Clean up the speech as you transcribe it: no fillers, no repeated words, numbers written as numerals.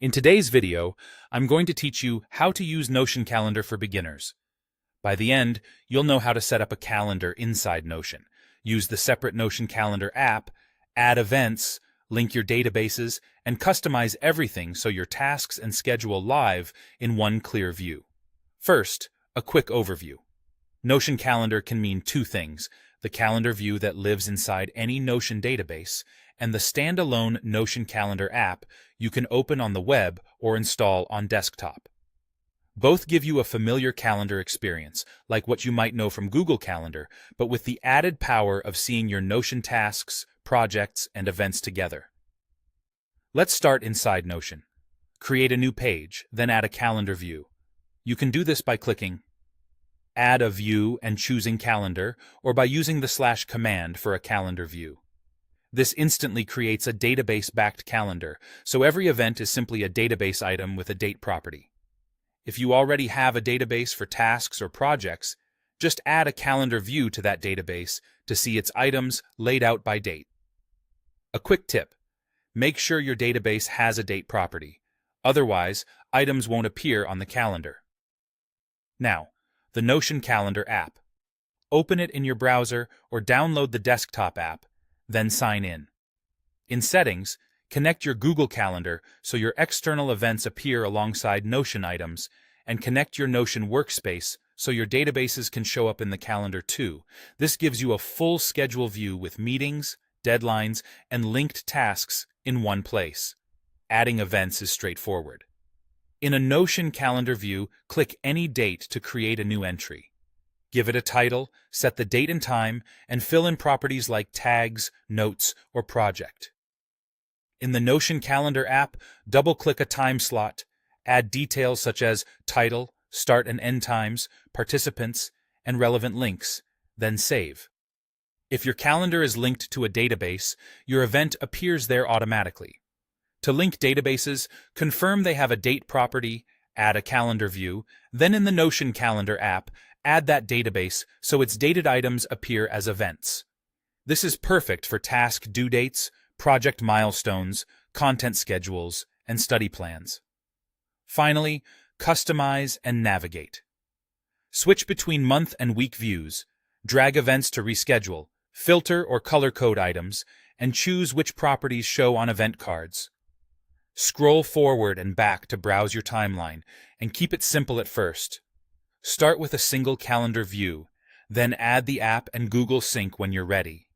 In today's video, I'm going to teach you how to use Notion Calendar for beginners. By the end, you'll know how to set up a calendar inside Notion, use the separate Notion Calendar app, add events, link your databases, and customize everything so your tasks and schedule live in one clear view. First, a quick overview. Notion Calendar can mean two things: the calendar view that lives inside any Notion database, and the standalone Notion Calendar app you can open on the web or install on desktop. Both give you a familiar calendar experience, like what you might know from Google Calendar, but with the added power of seeing your Notion tasks, projects, and events together. Let's start inside Notion. Create a new page, then add a calendar view. You can do this by clicking Add a View and choosing Calendar, or by using the / command for a calendar view. This instantly creates a database-backed calendar, so every event is simply a database item with a date property. If you already have a database for tasks or projects, just add a calendar view to that database to see its items laid out by date. A quick tip: make sure your database has a date property. Otherwise, items won't appear on the calendar. Now, the Notion Calendar app. Open it in your browser or download the desktop app, then sign in. In Settings, connect your Google Calendar so your external events appear alongside Notion items, and connect your Notion workspace so your databases can show up in the calendar too. This gives you a full schedule view with meetings, deadlines, and linked tasks in one place. Adding events is straightforward. In a Notion calendar view, click any date to create a new entry. Give it a title, set the date and time, and fill in properties like tags, notes, or project. In the Notion Calendar app, double-click a time slot, add details such as title, start and end times, participants, and relevant links, then save. If your calendar is linked to a database, your event appears there automatically. To link databases, confirm they have a date property, add a calendar view, then in the Notion Calendar app, add that database so its dated items appear as events. This is perfect for task due dates, project milestones, content schedules, and study plans. Finally, customize and navigate. Switch between month and week views, drag events to reschedule, filter or color code items, and choose which properties show on event cards. Scroll forward and back to browse your timeline, and keep it simple at first. Start with a single calendar view, then add the app and Google Sync when you're ready.